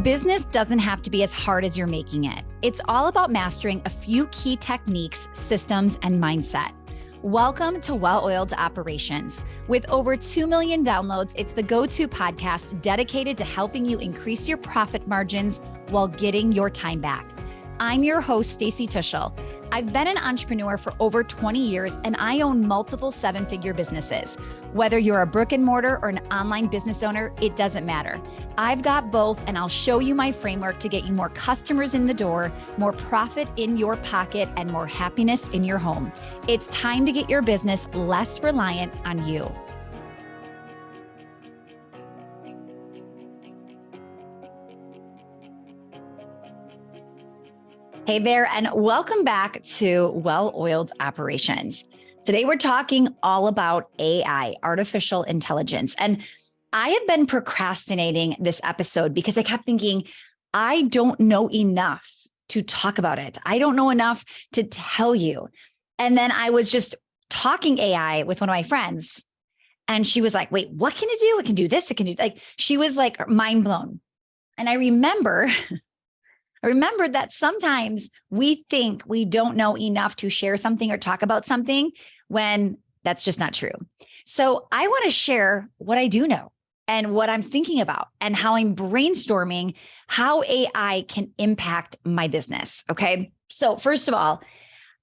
Business doesn't have to be as hard as you're making it. It's all about mastering a few key techniques, systems, and mindset. Welcome to Well-Oiled Operations. With over 2 million downloads, it's the go-to podcast dedicated to helping you increase your profit margins while getting your time back. I'm your host, Stacy Tuschl. I've been an entrepreneur for over 20 years, and I own multiple seven-figure businesses. Whether you're a brick and mortar or an online business owner, it doesn't matter. I've got both, and I'll show you my framework to get you more customers in the door, more profit in your pocket, and more happiness in your home. It's time to get your business less reliant on you. Hey there, and welcome back to Well-Oiled Operations. Today, we're talking all about AI, artificial intelligence. And I have been procrastinating this episode because I kept thinking, I don't know enough to talk about it. I don't know enough to tell you. And then I was just talking AI with one of my friends, and she was like, wait, what can it do? It can do this, it can do, she was like mind blown. And I remembered that sometimes we think we don't know enough to share something or talk about something when that's just not true. So I want to share what I do know and what I'm thinking about and how I'm brainstorming how AI can impact my business. Okay. So first of all,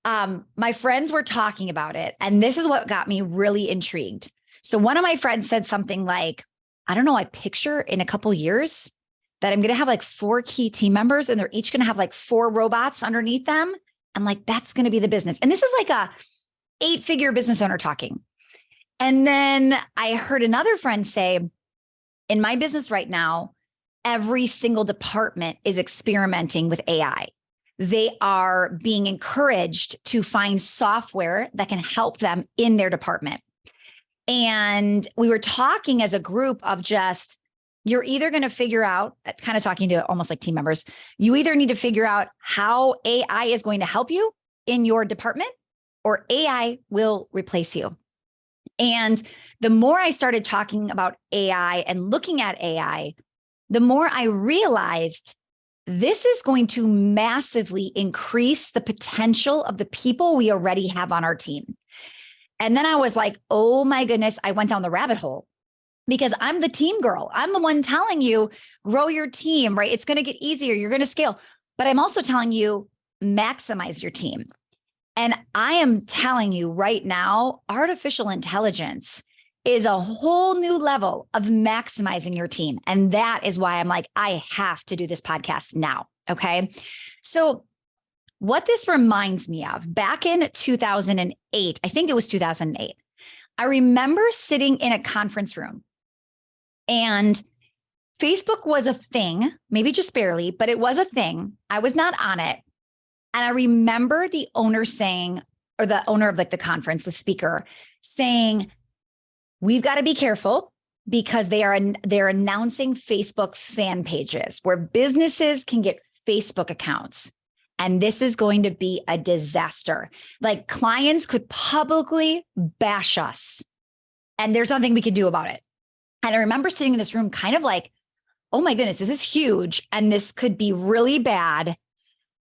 my friends were talking about it, and this is what got me really intrigued. So one of my friends said something like, I don't know, I picture in a couple years that I'm going to have like 4 key team members, and they're each going to have like 4 robots underneath them. I'm like, that's going to be the business. And this is like a 8-figure business owner talking. And then I heard another friend say, in my business right now, every single department is experimenting with AI. They are being encouraged to find software that can help them in their department. And we were talking as a group of just, you're either going to figure out, kind of talking to almost like team members, you either need to figure out how AI is going to help you in your department, or AI will replace you. And the more I started talking about AI and looking at AI, the more I realized this is going to massively increase the potential of the people we already have on our team. And then I was like, oh my goodness, I went down the rabbit hole. Because I'm the team girl. I'm the one telling you, grow your team, right? It's going to get easier. You're going to scale. But I'm also telling you, maximize your team. And I am telling you right now, artificial intelligence is a whole new level of maximizing your team. And that is why I'm like, I have to do this podcast now. Okay. So what this reminds me of, back in 2008, I think it was 2008, I remember sitting in a conference room. And Facebook was a thing, maybe just barely, but it was a thing. I was not on it. And I remember the owner saying, or the owner of like the conference, the speaker saying, we've got to be careful because they're announcing Facebook fan pages where businesses can get Facebook accounts. And this is going to be a disaster. Like, clients could publicly bash us, and there's nothing we can do about it. And I remember sitting in this room kind of like, oh my goodness, this is huge. And this could be really bad.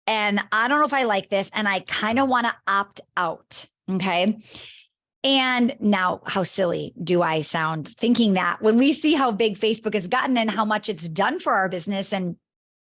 And I don't know if I like this. And I kind of want to opt out. Okay. And now, how silly do I sound thinking that when we see how big Facebook has gotten and how much it's done for our business and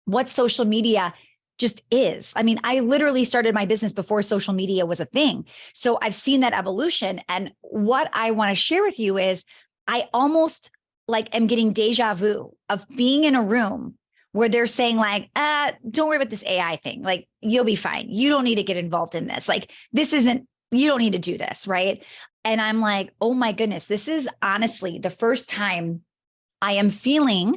what social media just is. I mean, I literally started my business before social media was a thing. So I've seen that evolution. And what I want to share with you is I almost like am getting deja vu of being in a room where they're saying like, don't worry about this AI thing. Like, you'll be fine. You don't need to get involved in this. Like, you don't need to do this. Right. And I'm like, oh my goodness, this is honestly the first time I am feeling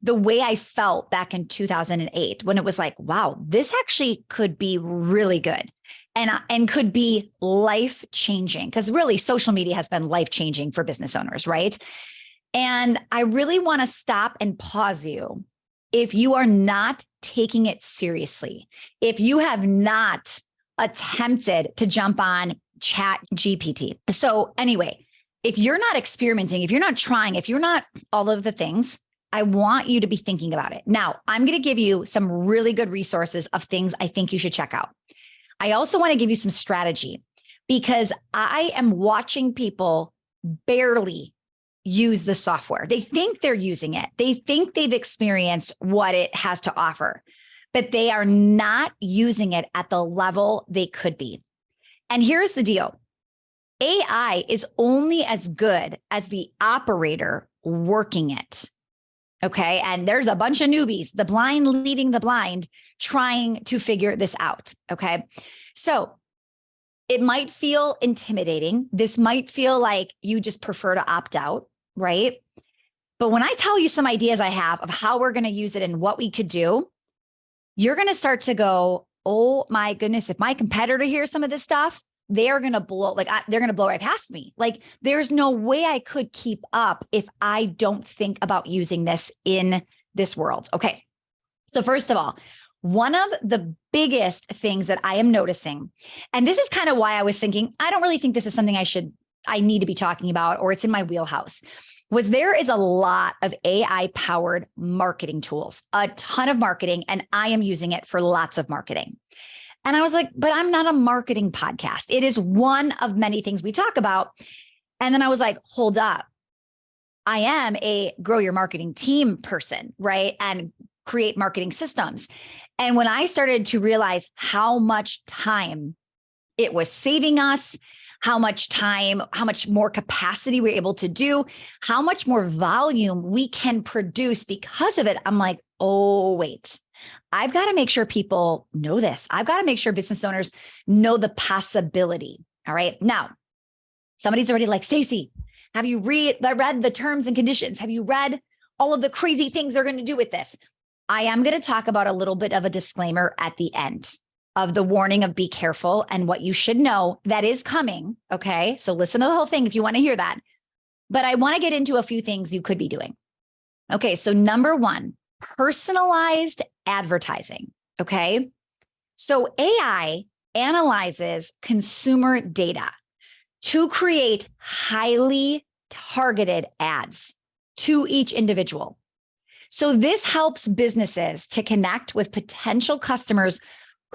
the way I felt back in 2008, when it was like, wow, this actually could be really good and could be life-changing, because really social media has been life-changing for business owners, right? And I really want to stop and pause you if you are not taking it seriously, if you have not attempted to jump on Chat GPT. So anyway, if you're not experimenting, if you're not trying, if you're not all of the things, I want you to be thinking about it. Now, I'm going to give you some really good resources of things I think you should check out. I also want to give you some strategy because I am watching people barely use the software. They think they're using it. They think they've experienced what it has to offer, but they are not using it at the level they could be. And here's the deal. AI is only as good as the operator working it. Okay. And there's a bunch of newbies, the blind leading the blind, trying to figure this out. Okay. So it might feel intimidating. This might feel like you just prefer to opt out, right? But when I tell you some ideas I have of how we're going to use it and what we could do, you're going to start to go, oh my goodness, if my competitor hears some of this stuff, they're going to blow, they're going to blow right past me. Like there's no way I could keep up if I don't think about using this in this world. Okay. So first of all, one of the biggest things that I am noticing, and this is kind of why I was thinking, I don't really think this is something I need to be talking about, or it's in my wheelhouse, was there is a lot of AI powered marketing tools, a ton of marketing, and I am using it for lots of marketing. And I was like, but I'm not a marketing podcast. It is one of many things we talk about. And then I was like, hold up. I am a grow your marketing team person, right? And create marketing systems. And when I started to realize how much time it was saving us, how much time, how much more capacity we're able to do, how much more volume we can produce because of it, I'm like, oh, wait. I've got to make sure people know this. I've got to make sure business owners know the possibility. All right. Now, somebody's already like, Stacy, have you read the terms and conditions? Have you read all of the crazy things they're going to do with this? I am going to talk about a little bit of a disclaimer at the end of the warning of be careful and what you should know that is coming. Okay. So listen to the whole thing if you want to hear that. But I want to get into a few things you could be doing. Okay. So number one, personalized advertising. Okay. So AI analyzes consumer data to create highly targeted ads to each individual. So this helps businesses to connect with potential customers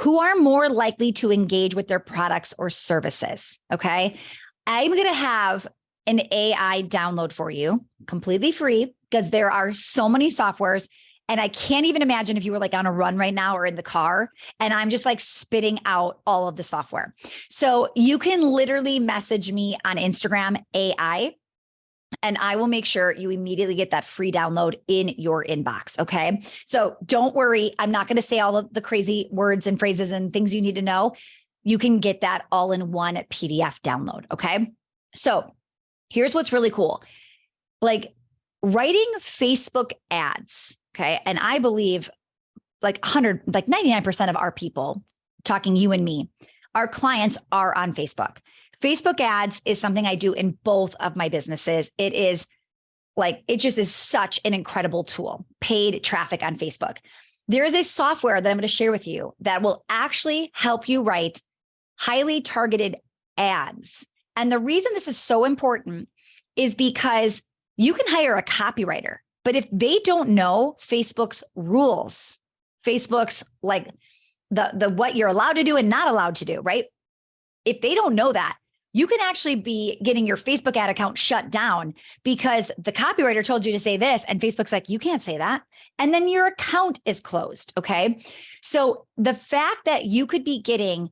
who are more likely to engage with their products or services. Okay. I'm going to have an AI download for you completely free because there are so many softwares. And I can't even imagine if you were like on a run right now or in the car and I'm just like spitting out all of the software. So you can literally message me on Instagram AI and I will make sure you immediately get that free download in your inbox. Okay. So don't worry. I'm not going to say all of the crazy words and phrases and things you need to know. You can get that all in one PDF download. Okay. So here's what's really cool. Like writing Facebook ads. Okay. And I believe like 99% of our people, talking you and me, our clients are on Facebook. Facebook ads is something I do in both of my businesses. It just is such an incredible tool, paid traffic on Facebook. There is a software that I'm going to share with you that will actually help you write highly targeted ads. And the reason this is so important is because you can hire a copywriter, but if they don't know Facebook's rules, Facebook's like the what you're allowed to do and not allowed to do, right? If they don't know that, you can actually be getting your Facebook ad account shut down because the copywriter told you to say this and Facebook's like, you can't say that. And then your account is closed. Okay. So the fact that you could be getting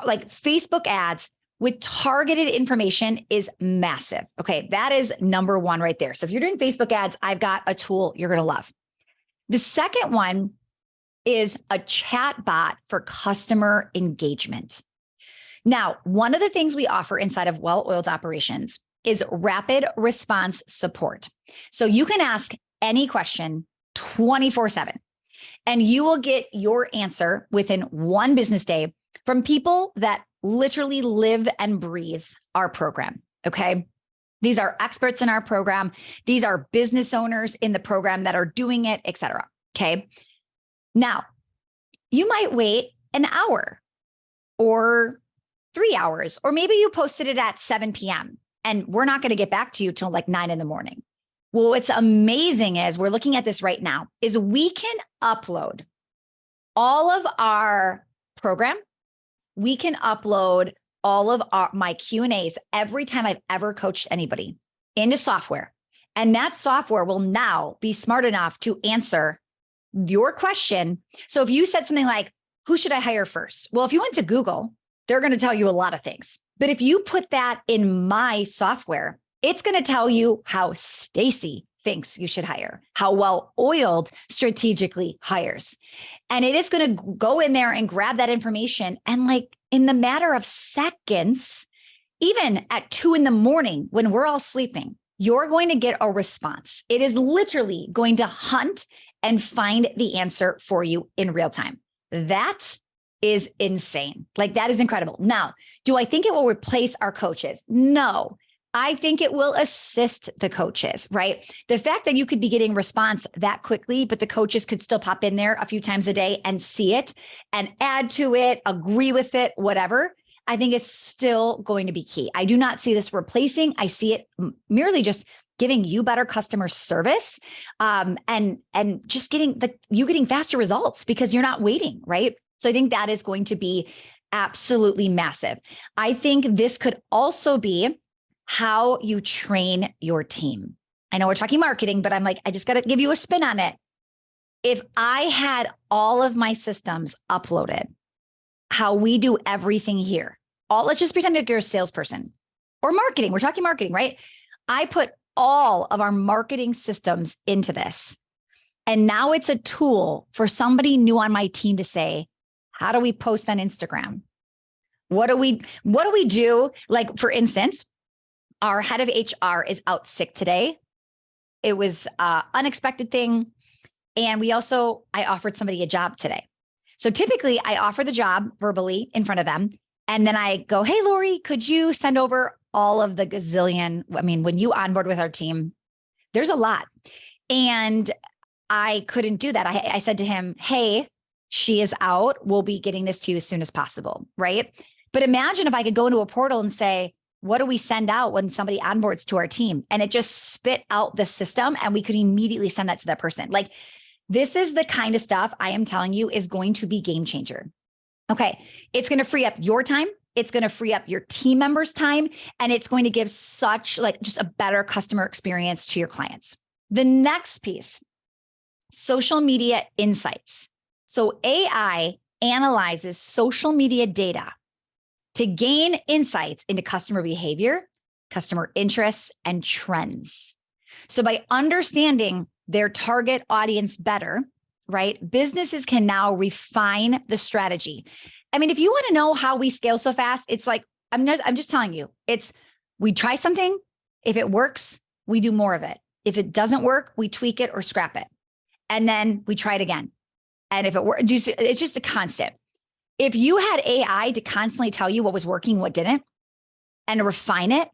like Facebook ads with targeted information is massive. Okay. That is number one right there. So if you're doing Facebook ads, I've got a tool you're going to love. The second one is a chatbot for customer engagement. Now, one of the things we offer inside of Well-Oiled Operations is rapid response support. So you can ask any question 24/7 and you will get your answer within one business day from people that literally live and breathe our program. Okay. These are experts in our program. These are business owners in the program that are doing it, et cetera. Okay. Now, you might wait an hour or 3 hours, or maybe you posted it at 7 p.m. and we're not going to get back to you till like 9 in the morning. Well, what's amazing is we're looking at this right now is we can upload all of our program. We can upload all of my Q&As every time I've ever coached anybody into software. And that software will now be smart enough to answer your question. So if you said something like, who should I hire first? Well, if you went to Google, they're going to tell you a lot of things. But if you put that in my software, it's going to tell you how Stacy thinks you should hire, how Well Oiled strategically hires. And it is going to go in there and grab that information. And like in the matter of seconds, even at 2 a.m. when we're all sleeping, you're going to get a response. It is literally going to hunt and find the answer for you in real time. That is insane. Like that is incredible. Now, do I think it will replace our coaches? No. I think it will assist the coaches, right? The fact that you could be getting response that quickly, but the coaches could still pop in there a few times a day and see it and add to it, agree with it, whatever, I think is still going to be key. I do not see this replacing. I see it merely just giving you better customer service, and just getting faster results because you're not waiting, right? So I think that is going to be absolutely massive. I think this could also be how you train your team. I know we're talking marketing, but I'm like, I just got to give you a spin on it. If I had all of my systems uploaded, how we do everything here, let's just pretend like you're a salesperson or marketing. We're talking marketing, right? I put all of our marketing systems into this. And now it's a tool for somebody new on my team to say, how do we post on Instagram? What do we do? Like, for instance, our head of HR is out sick today. It was an unexpected thing. And I offered somebody a job today. So typically I offer the job verbally in front of them. And then I go, hey, Lori, could you send over all of the gazillion? I mean, when you onboard with our team, there's a lot. And I couldn't do that. I said to him, hey, she is out. We'll be getting this to you as soon as possible, right? But imagine if I could go into a portal and say, what do we send out when somebody onboards to our team? And it just spit out the system and we could immediately send that to that person. Like, this is the kind of stuff I am telling you is going to be game changer. Okay. It's going to free up your time. It's going to free up your team members' time. And it's going to give such just a better customer experience to your clients. The next piece, social media insights. So AI analyzes social media data to gain insights into customer behavior, customer interests, and trends. So by understanding their target audience better, right, businesses can now refine the strategy. I mean, if you want to know how we scale so fast, it's like, I'm just telling you, we try something. If it works, we do more of it. If it doesn't work, we tweak it or scrap it. And then we try it again. And if it works, it's just a constant. If you had AI to constantly tell you what was working, what didn't, and refine it,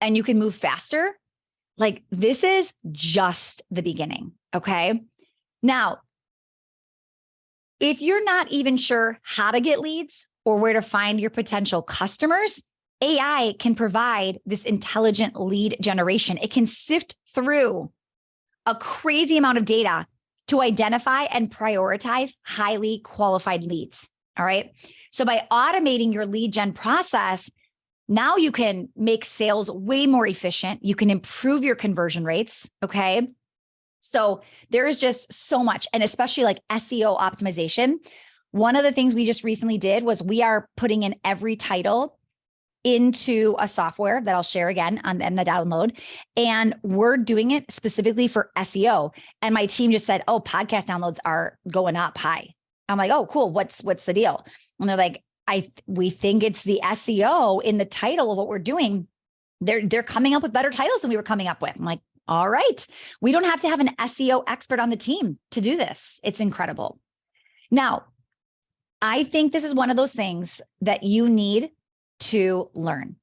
and you can move faster, like, this is just the beginning. Okay. Now, if you're not even sure how to get leads or where to find your potential customers, AI can provide this intelligent lead generation. It can sift through a crazy amount of data to identify and prioritize highly qualified leads. All right. So by automating your lead gen process, now you can make sales way more efficient. You can improve your conversion rates. Okay. So there is just so much, and especially like SEO optimization. One of the things we just recently did was we are putting in every title into a software that I'll share again on the download. And we're doing it specifically for SEO. And my team just said, oh, podcast downloads are going up high. I'm like, oh, cool. What's the deal? And they're like, we think it's the SEO in the title of what we're doing. They're coming up with better titles than we were coming up with. I'm like, all right. We don't have to have an SEO expert on the team to do this. It's incredible. Now, I think this is one of those things that you need to learn.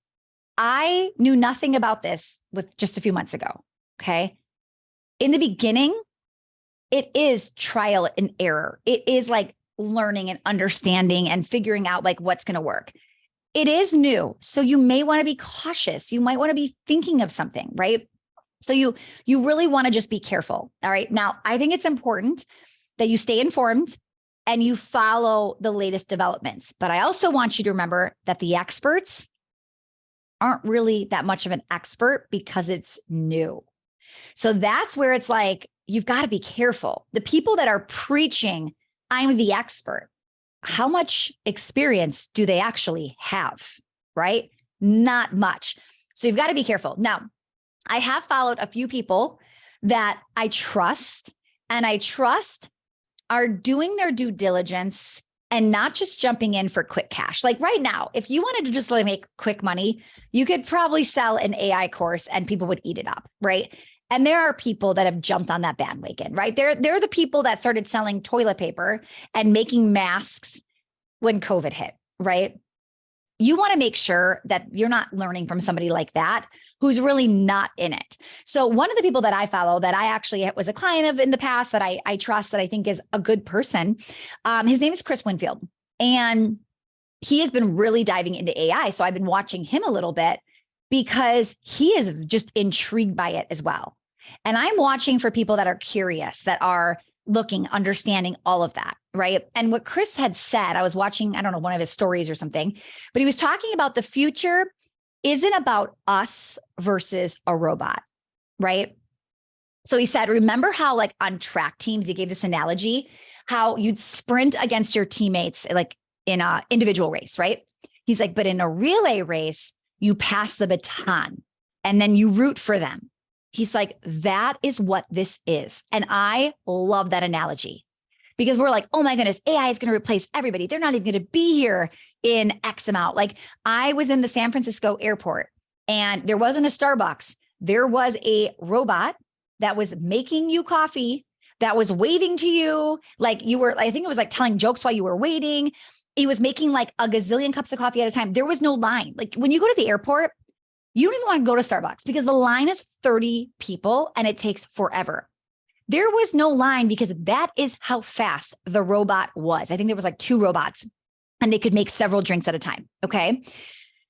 I knew nothing about this with just a few months ago. Okay. In the beginning, it is trial and error. It is like learning and understanding and figuring out like what's going to work. It is new. So you may want to be cautious. You might want to be thinking of something, right? So you really want to just be careful. All right. Now, I think it's important that you stay informed and you follow the latest developments. But I also want you to remember that the experts aren't really that much of an expert because it's new. So that's where it's like, you've got to be careful. The people that are preaching, I'm the expert, how much experience do they actually have? Right? Not much. So you've got to be careful. Now, I have followed a few people that I trust, and I trust are doing their due diligence and not just jumping in for quick cash. Like right now, if you wanted to just like make quick money, you could probably sell an AI course and people would eat it up, right? And there are people that have jumped on that bandwagon, right? They're the people that started selling toilet paper and making masks when COVID hit, right? You want to make sure that you're not learning from somebody like that who's really not in it. So one of the people that I follow that I actually was a client of in the past that I trust, that I think is a good person, his name is Chris Winfield. And he has been really diving into AI. So I've been watching him a little bit because he is just intrigued by it as well. And I'm watching for people that are curious, that are looking, understanding all of that, right? And what Chris had said, I was watching, I don't know, one of his stories or something, but he was talking about the future isn't about us versus a robot, right? So he said, remember how like on track teams, he gave this analogy, how you'd sprint against your teammates like in an individual race, right? He's like, but in a relay race, you pass the baton and then you root for them. He's like, that is what this is. And I love that analogy because we're like, oh my goodness, AI is going to replace everybody. They're not even going to be here in X amount. Like I was in the San Francisco airport and there wasn't a Starbucks. There was a robot that was making you coffee, that was waving to you. Like you were, I think it was like telling jokes while you were waiting. He was making like a gazillion cups of coffee at a time. There was no line. Like when you go to the airport, you don't even want to go to Starbucks because the line is 30 people and it takes forever. There was no line because that is how fast the robot was. I think there was like 2 robots and they could make several drinks at a time. Okay.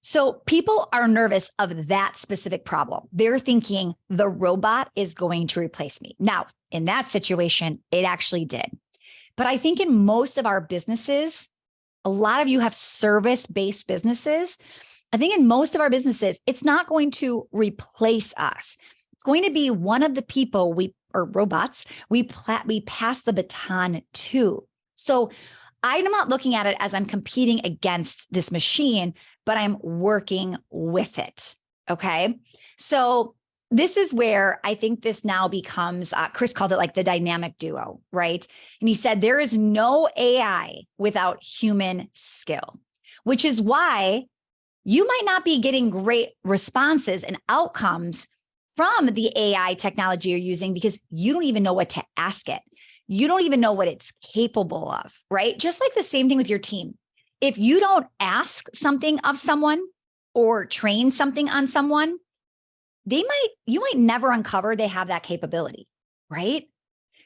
So people are nervous of that specific problem. They're thinking the robot is going to replace me. Now, in that situation, it actually did. But I think in most of our businesses, a lot of you have service-based businesses. I think in most of our businesses, it's not going to replace us. It's going to be one of the people or robots we pass the baton to. So I'm not looking at it as I'm competing against this machine, but I'm working with it. Okay. So this is where I think this now becomes, Chris called it like the dynamic duo, right? And he said, there is no AI without human skill, which is why you might not be getting great responses and outcomes from the AI technology you're using because you don't even know what to ask it. You don't even know what it's capable of, right? Just like the same thing with your team. If you don't ask something of someone or train something on someone, you might never uncover they have that capability, right?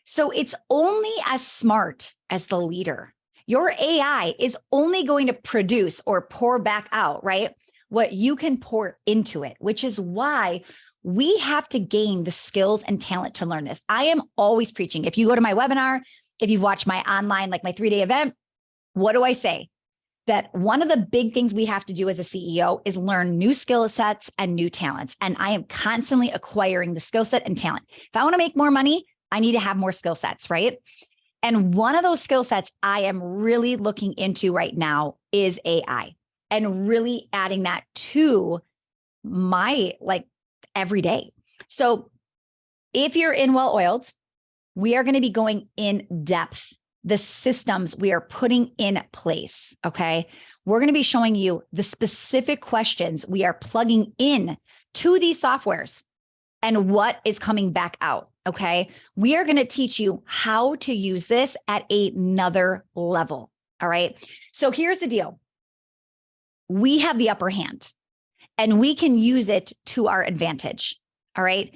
So it's only as smart as the leader. Your AI is only going to produce or pour back out, right? What you can pour into it, which is why we have to gain the skills and talent to learn this. I am always preaching. If you go to my webinar, if you've watched my online, like my 3-day event, what do I say? That one of the big things we have to do as a CEO is learn new skill sets and new talents. And I am constantly acquiring the skill set and talent. If I want to make more money, I need to have more skill sets, right? And one of those skill sets I am really looking into right now is AI and really adding that to my like every day. So if you're in Well-Oiled, we are going to be going in depth the systems we are putting in place. Okay. We're going to be showing you the specific questions we are plugging in to these softwares and what is coming back out. Okay. We are going to teach you how to use this at another level. All right. So here's the deal. We have the upper hand and we can use it to our advantage. All right.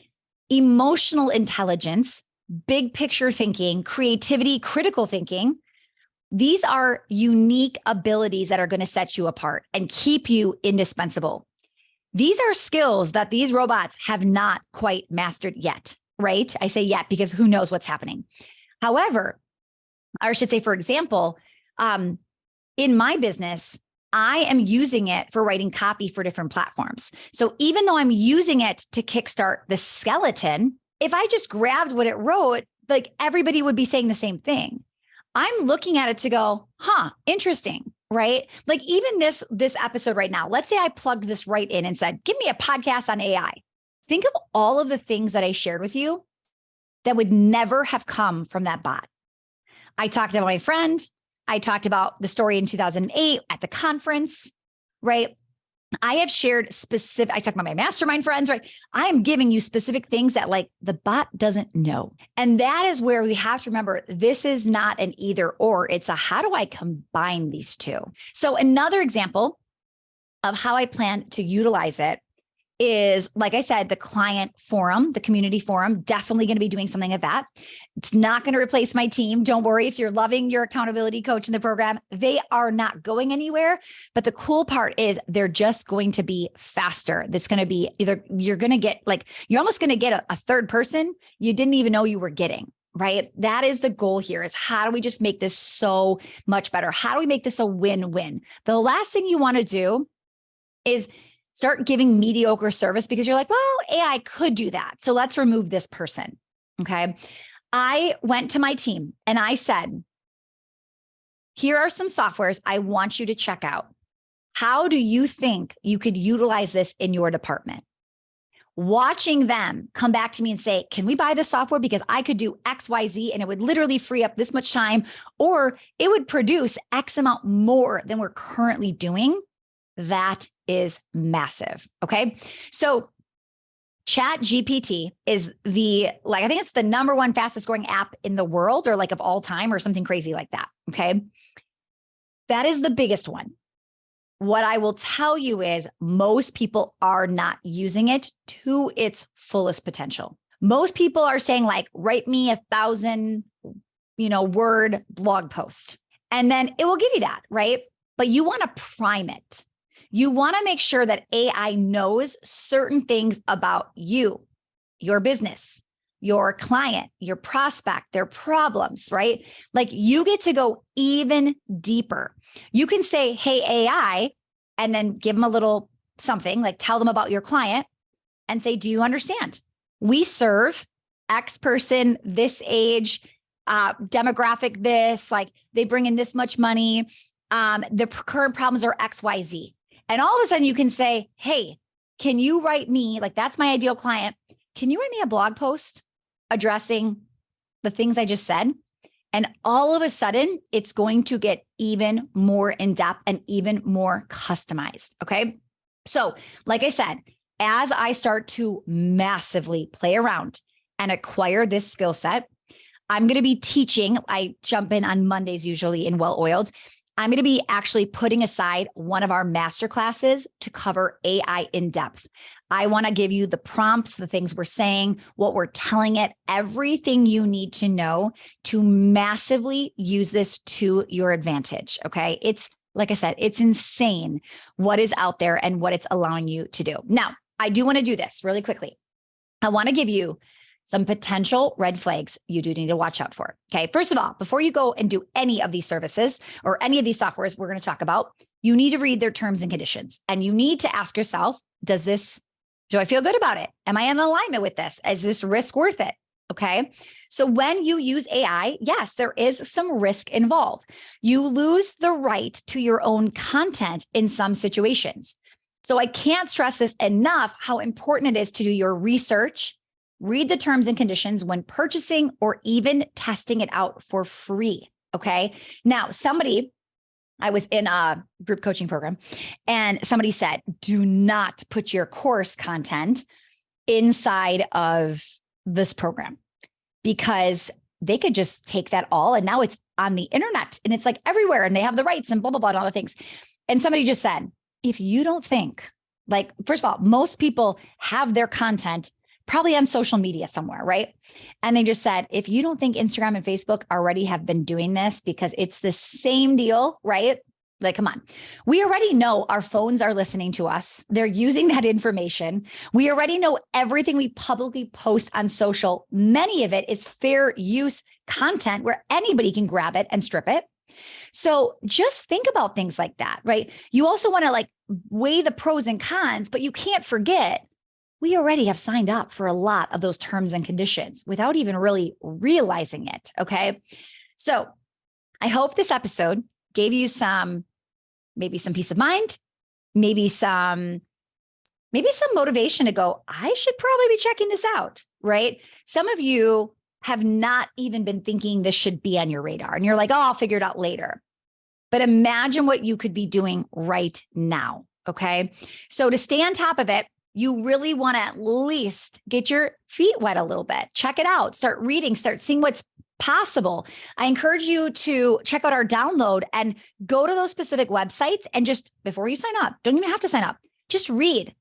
Emotional intelligence, big picture thinking, creativity, critical thinking. These are unique abilities that are going to set you apart and keep you indispensable. These are skills that these robots have not quite mastered yet, right? I say yet because who knows what's happening. However, I should say, for example, in my business, I am using it for writing copy for different platforms. So even though I'm using it to kickstart the skeleton, if I just grabbed what it wrote, like everybody would be saying the same thing. I'm looking at it to go, interesting, right? Like even this episode right now, let's say I plugged this right in and said, give me a podcast on AI. Think of all of the things that I shared with you that would never have come from that bot. I talked about my friend. I talked about the story in 2008 at the conference, right? I have shared I talked about my mastermind friends, right? I am giving you specific things that like the bot doesn't know. And that is where we have to remember, this is not an either or, it's a how do I combine these two? So another example of how I plan to utilize it is, like I said, the client forum, the community forum, definitely going to be doing something of that. It's not going to replace my team. Don't worry if you're loving your accountability coach in the program. They are not going anywhere. But the cool part is they're just going to be faster. That's going to be either you're going to get you're almost going to get a third person you didn't even know you were getting. Right? That is the goal here, is how do we just make this so much better? How do we make this a win-win? The last thing you want to do is start giving mediocre service because you're like, well, AI could do that. So let's remove this person. Okay. I went to my team and I said, here are some softwares I want you to check out. How do you think you could utilize this in your department? Watching them come back to me and say, can we buy this software? Because I could do X, Y, Z, and it would literally free up this much time, or it would produce X amount more than we're currently doing. That is massive. Okay. So ChatGPT is I think it's the number one fastest growing app in the world, or like of all time, or something crazy like that. Okay. That is the biggest one. What I will tell you is most people are not using it to its fullest potential. Most people are saying like, write me 1,000, word blog post, and then it will give you that, right? But you want to prime it. You want to make sure that AI knows certain things about you, your business, your client, your prospect, their problems, right? Like you get to go even deeper. You can say, hey, AI, and then give them a little something, like tell them about your client and say, do you understand? We serve X person, this age, demographic, this, like they bring in this much money. The current problems are X, Y, Z. And all of a sudden you can say, hey, can you write me, like that's my ideal client. Can you write me a blog post addressing the things I just said? And all of a sudden it's going to get even more in depth and even more customized. Okay. So like I said, as I start to massively play around and acquire this skill set, I'm going to be teaching. I jump in on Mondays, usually in Well Oiled. I'm going to be actually putting aside one of our master classes to cover AI in depth. I want to give you the prompts, the things we're saying, what we're telling it, everything you need to know to massively use this to your advantage. Okay. It's like I said, it's insane what is out there and what it's allowing you to do. Now, I do want to do this really quickly. I want to give you some potential red flags you do need to watch out for. Okay. First of all, before you go and do any of these services or any of these softwares we're going to talk about, you need to read their terms and conditions. And you need to ask yourself, do I feel good about it? Am I in alignment with this? Is this risk worth it? Okay. So when you use AI, yes, there is some risk involved. You lose the right to your own content in some situations. So I can't stress this enough, how important it is to do your research, read the terms and conditions when purchasing or even testing it out for free. Okay. Now, I was in a group coaching program and somebody said, do not put your course content inside of this program because they could just take that all. And now it's on the internet and it's like everywhere and they have the rights and blah, blah, blah, and all the things. And somebody just said, if you don't think, like, first of all, most people have their content probably on social media somewhere, right? And they just said, if you don't think Instagram and Facebook already have been doing this because it's the same deal, right? Like, come on. We already know our phones are listening to us. They're using that information. We already know everything we publicly post on social. Many of it is fair use content where anybody can grab it and strip it. So just think about things like that, right? You also want to weigh the pros and cons, but you can't forget we already have signed up for a lot of those terms and conditions without even really realizing it. Okay. So I hope this episode gave you maybe some peace of mind, maybe some motivation to go, I should probably be checking this out, right? Some of you have not even been thinking this should be on your radar. And you're like, oh, I'll figure it out later. But imagine what you could be doing right now, okay? So to stay on top of it, you really want to at least get your feet wet a little bit. Check it out. Start reading, start seeing what's possible. I encourage you to check out our download and go to those specific websites and just, before you sign up, don't even have to sign up, just read.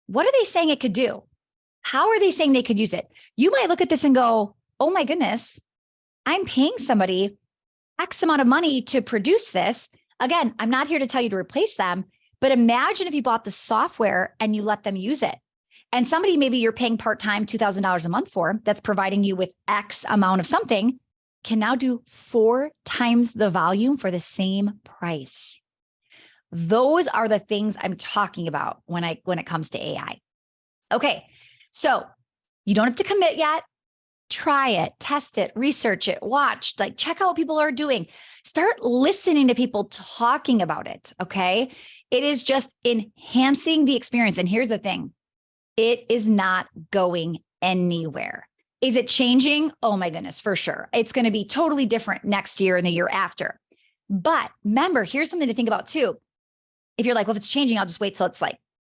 What are they saying it could do? How are they saying they could use it? You might look at this and go, oh my goodness, I'm paying somebody X amount of money to produce this. Again, I'm not here to tell you to replace them, but imagine if you bought the software and you let them use it. And somebody maybe you're paying part-time $2,000 a month for, that's providing you with X amount of something, can now do 4 times the volume for the same price. Those are the things I'm talking about when it comes to AI. Okay, so you don't have to commit yet. Try it, test it, research it, watch, check out what people are doing. Start listening to people talking about it, okay? It is just enhancing the experience. And here's the thing, it is not going anywhere. Is it changing? Oh my goodness, for sure. It's going to be totally different next year and the year after. But remember, here's something to think about too. If you're like, well, if it's changing, I'll just wait till it's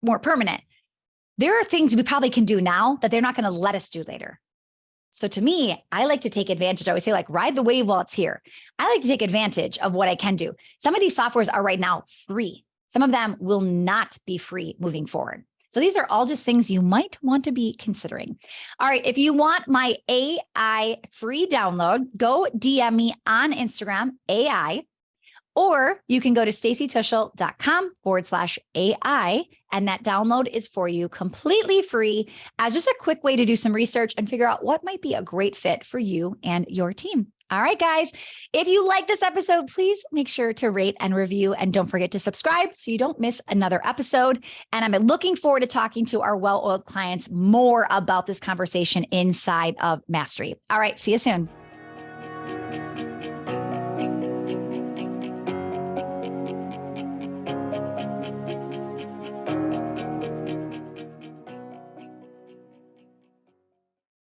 more permanent. There are things we probably can do now that they're not going to let us do later. So to me, I like to take advantage. I always say ride the wave while it's here. I like to take advantage of what I can do. Some of these softwares are right now free. Some of them will not be free moving forward. So these are all just things you might want to be considering. All right. If you want my AI free download, go DM me on Instagram, AI, or you can go to stacytuschl.com/AI. And that download is for you completely free as just a quick way to do some research and figure out what might be a great fit for you and your team. All right, guys, if you like this episode, please make sure to rate and review, and don't forget to subscribe so you don't miss another episode. And I'm looking forward to talking to our well-oiled clients more about this conversation inside of Mastery. All right, see you soon.